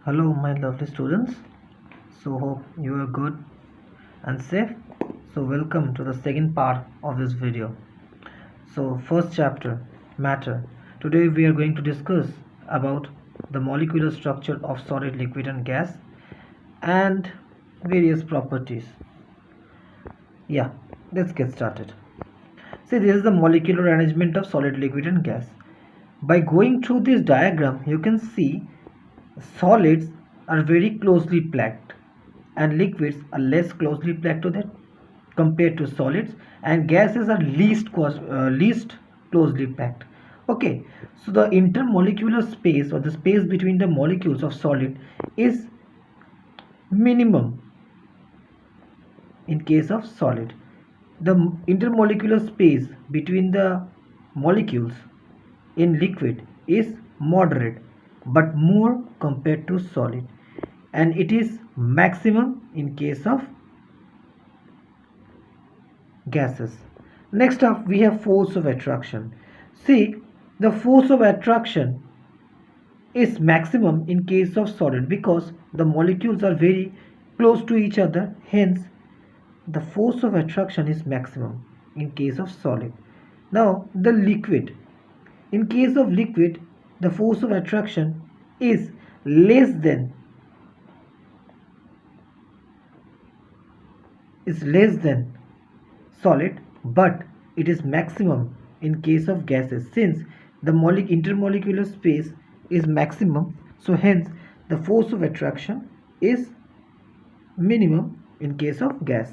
Hello, my lovely students. So, hope you are good and safe. So, welcome to the second part of this video. So, first chapter, matter. Today, we are going to discuss about the molecular structure of solid, liquid, and gas, and various properties. Yeah, let's get started. See, this is the molecular arrangement of solid, liquid, and gas. By going through this diagram, you can see solids are very closely packed and liquids are less closely packed to that compared to solids, and gases are least closely packed. Okay, so the intermolecular space or the space between the molecules of solid is minimum in case of solid. The intermolecular space between the molecules in liquid is moderate but more compared to solid, and it is maximum in case of gases. Next up, we have force of attraction. See, the force of attraction is maximum in case of solid because the molecules are very close to each other, hence the force of attraction is maximum in case of solid. Now the liquid, in case of liquid, the force of attraction is less than solid, but it is maximum in case of gases. Since the intermolecular space is maximum, so hence the force of attraction is minimum in case of gas.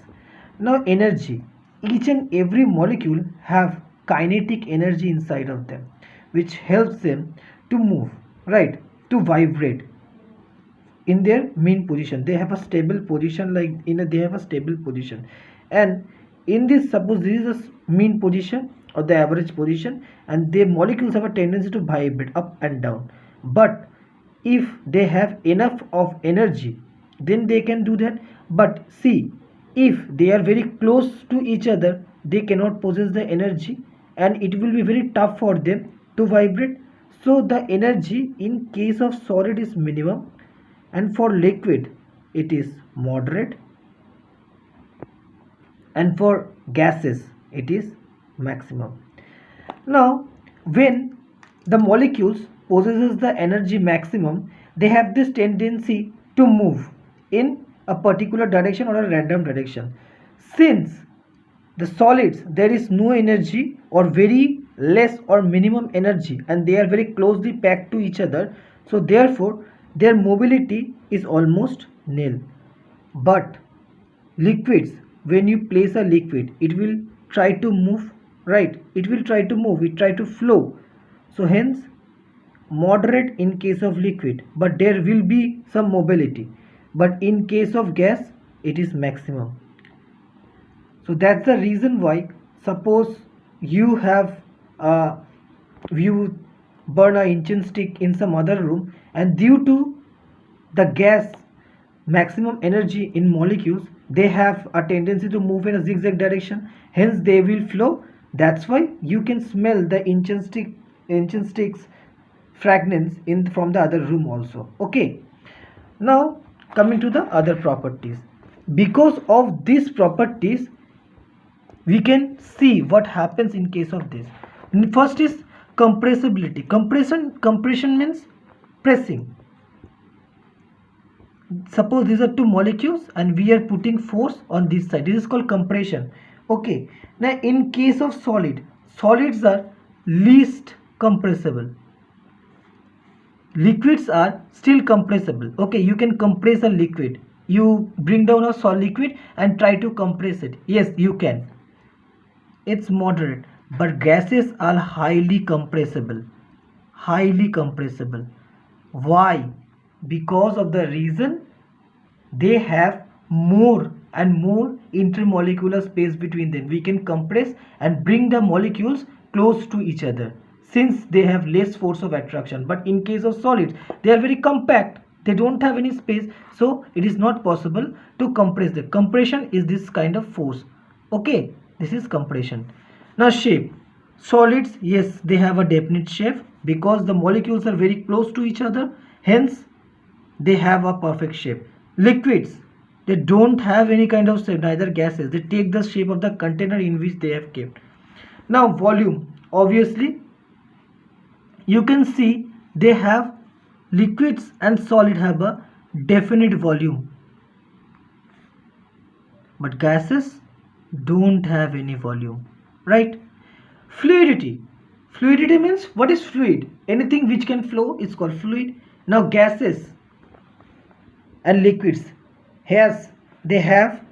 Now energy, each and every molecule have kinetic energy inside of them, which helps them to move, right, to vibrate in their mean position. They have a stable position, like they have a stable position, and in this, suppose this is a mean position or the average position, and their molecules have a tendency to vibrate up and down. But if they have enough of energy, then they can do that. But see, if they are very close to each other, they cannot possess the energy, and it will be very tough for them to vibrate. So the energy in case of solid is minimum, and for liquid it is moderate, and for gases it is maximum. Now when the molecules possesses the energy maximum, they have this tendency to move in a particular direction or a random direction. Since the solids, there is no energy or very less or minimum energy, and they are very closely packed to each other, so therefore their mobility is almost nil. But liquids, when you place a liquid, it will try to move, right, it will try to move, it try to flow. So hence moderate in case of liquid, but there will be some mobility. But in case of gas, it is maximum. So that's the reason why, suppose you have you burn a incense stick in some other room, and due to the gas maximum energy in molecules, they have a tendency to move in a zigzag direction, hence they will flow. That's why you can smell the incense sticks fragrance in from the other room also. Okay, now coming to the other properties, because of these properties we can see what happens in case of this. First is compressibility. Compression means pressing. Suppose these are two molecules and we are putting force on this side, this is called compression. Okay, now in case of solids are least compressible, liquids are still compressible. Okay, you can compress a liquid, you bring down a solid liquid and try to compress it, yes you can, it's moderate. But gases are highly compressible. Why? Because of the reason they have more and more intermolecular space between them. We can compress and bring the molecules close to each other since they have less force of attraction. But in case of solids, they are very compact, they don't have any space, so it is not possible to compress them. Compression is this kind of force. Okay, this is compression. Now shape. Solids, yes, they have a definite shape because the molecules are very close to each other, hence they have a perfect shape. Liquids, they don't have any kind of shape, neither gases. They take the shape of the container in which they have kept. Now volume, obviously you can see they have liquids and solid have a definite volume, but gases don't have any volume, right? Fluidity, fluidity means what is fluid? Anything which can flow is called fluid. Now gases and liquids, yes, they have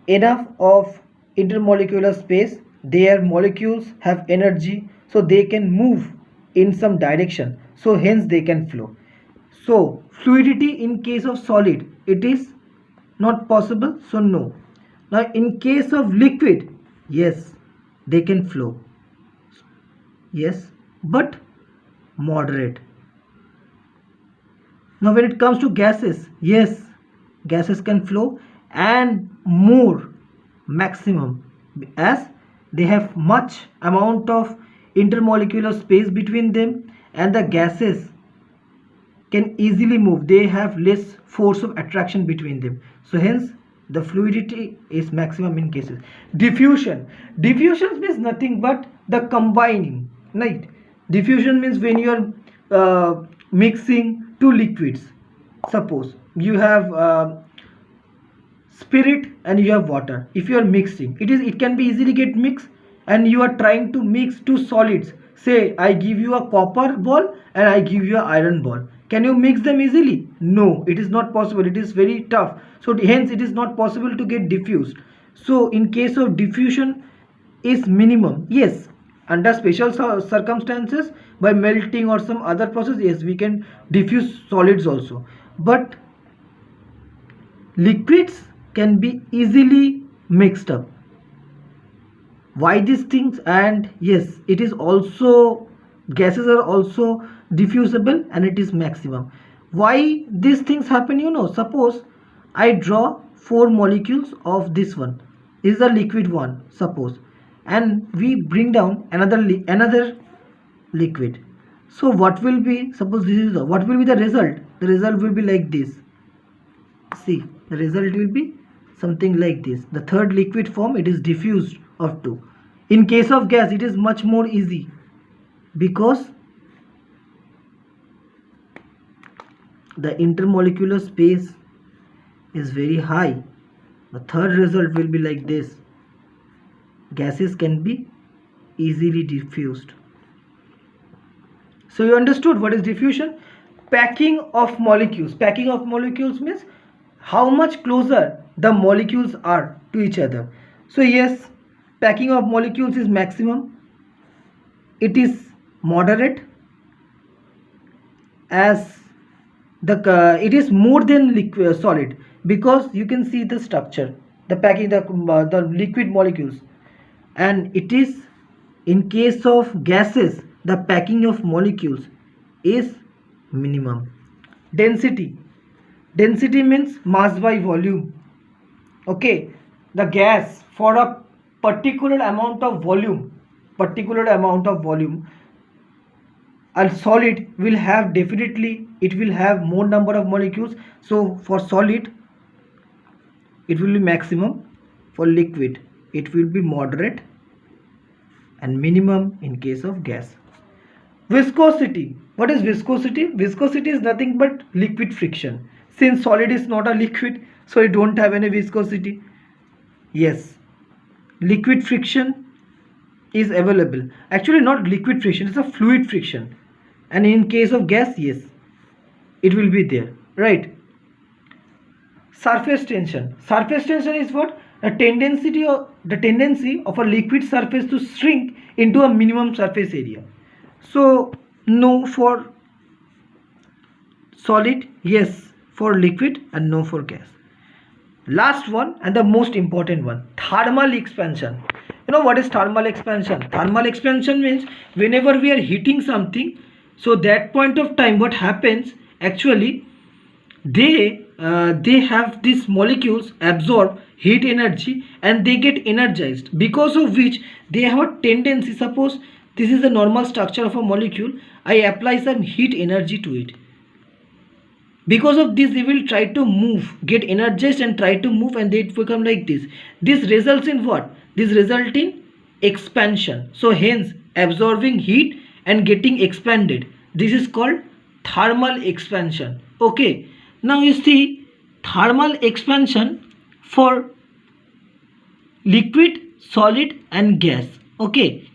enough of intermolecular space, their molecules have energy, so they can move in some direction, so hence they can flow. So fluidity in case of solid, it is not possible, so no. Now in case of liquid, yes, they can flow, yes, but moderate. Now when it comes to gases, yes, gases can flow and more, maximum, as they have much amount of intermolecular space between them, and the gases can easily move, they have less force of attraction between them, so hence the fluidity is maximum in cases. Diffusion, diffusion means nothing but the combining, right? Diffusion means when you are mixing two liquids, suppose you have spirit and you have water. If you are mixing, it can be easily get mixed, and you are trying to mix two solids, say I give you a copper ball and I give you an iron ball, can you mix them easily? No, it is not possible, it is very tough, so hence it is not possible to get diffused. So in case of diffusion is minimum, yes, under special circumstances by melting or some other process, yes, we can diffuse solids also, but liquids can be easily mixed up. Why these things? And yes, it is also, gases are also diffusible and it is maximum. Why these things happen? Suppose I draw four molecules of this one, is a liquid one, suppose, and we bring down another liquid. So what will be, suppose this is what will be the result? The result will be like this. See, the result will be something like this. The third liquid form, it is diffused of two. In case of gas, it is much more easy because the intermolecular space is very high. The third result will be like this. Gases can be easily diffused. So you understood what is diffusion? Packing of molecules. Packing of molecules means how much closer the molecules are to each other. So yes, packing of molecules is maximum. It is moderate, as it is more than liquid solid, because you can see the structure, the packing, the liquid molecules, and it is, in case of gases, the packing of molecules is minimum. Density, density means mass by volume. Okay, the gas for a particular amount of volume, a solid will have, definitely it will have more number of molecules, so for solid it will be maximum, for liquid it will be moderate, and minimum in case of gas. Viscosity, what is viscosity? Viscosity is nothing but liquid friction. Since solid is not a liquid, so it don't have any viscosity. Yes, liquid friction is available, actually not liquid friction, it's a fluid friction, and in case of gas, yes, it will be there, right? Surface tension, surface tension is what? The tendency of a liquid surface to shrink into a minimum surface area. So no for solid, yes for liquid, and no for gas. Last one and the most important one, thermal expansion. You know what is thermal expansion? Thermal expansion means whenever we are heating something, so that point of time what happens, actually they have these molecules absorb heat energy and they get energized, because of which they have a tendency, suppose this is the normal structure of a molecule, I apply some heat energy to it, Because of this they will try to move, get energized and try to move, and they become like this results in what? This result in expansion. So hence absorbing heat and getting expanded, this is called thermal expansion. Okay, now you see thermal expansion for liquid, solid and gas. Okay,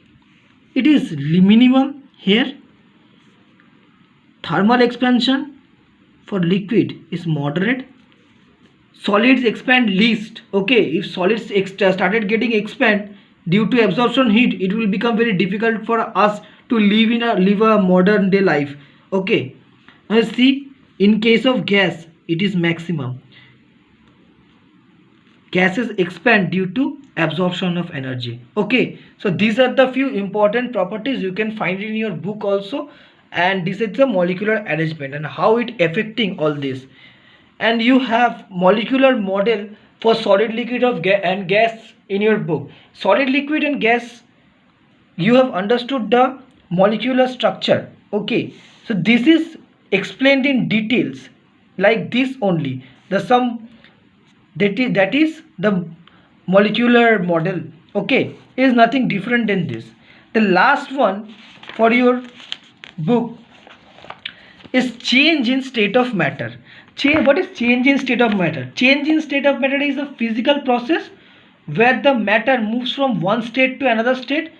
it is minimum here. Thermal expansion for liquid is moderate. Solids expand least. Okay, if solids started getting expand due to absorption heat, it will become very difficult for us to live a modern day life. Okay, now see, in case of gas it is maximum. Gases expand due to absorption of energy. Okay, so these are the few important properties you can find in your book also, and this is the molecular arrangement and how it affecting all this. And you have molecular model for solid, liquid of and gas in your book. Solid, liquid and gas, you have understood the molecular structure. Okay, so this is explained in details like this only. The sum that is the molecular model. Okay, is nothing different than this. The last one for your book is change in state of matter. What is change in state of matter? Change in state of matter is a physical process where the matter moves from one state to another state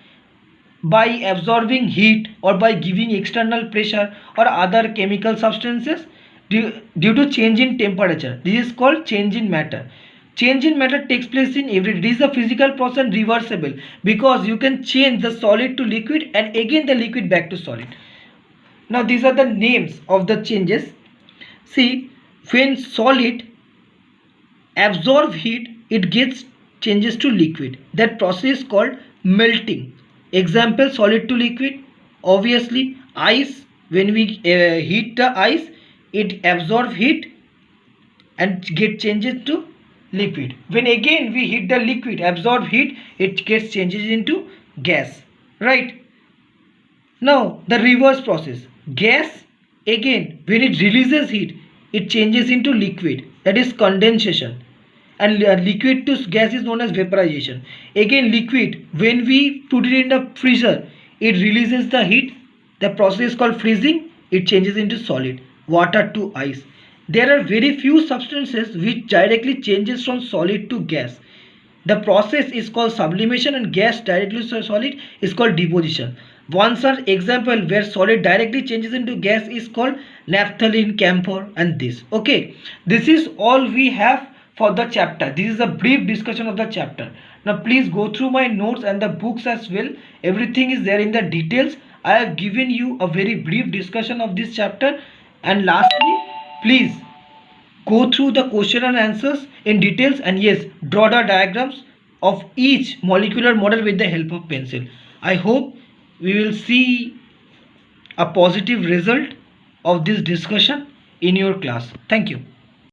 by absorbing heat or by giving external pressure or other chemical substances due to change in temperature. This is called change in matter. Change in matter takes place in every. This is a physical process, reversible, because you can change the solid to liquid and again the liquid back to solid. Now these are the names of the changes. See, when solid absorb heat, it gets changes to liquid. That process is called melting. Example, solid to liquid. Obviously ice, when we heat the ice, it absorb heat and get changes to liquid. When again we heat the liquid, absorb heat, it gets changes into gas, right? Now the reverse process, gas, again when it releases heat, it changes into liquid, that is condensation, and liquid to gas is known as vaporization. Again liquid, when we put it in the freezer, it releases the heat, the process is called freezing, it changes into solid. Water to ice, there are very few substances which directly changes from solid to gas. The process is called sublimation, and gas directly to solid is called deposition. One such example where solid directly changes into gas is called naphthalene, camphor and this. Okay, this is all we have for the chapter. This is a brief discussion of the chapter. Now please go through my notes and the books as well. Everything is there in the details. I have given you a very brief discussion of this chapter. And lastly, please go through the question and answers in details, and yes, draw the diagrams of each molecular model with the help of pencil. I hope we will see a positive result of this discussion in your class. Thank you.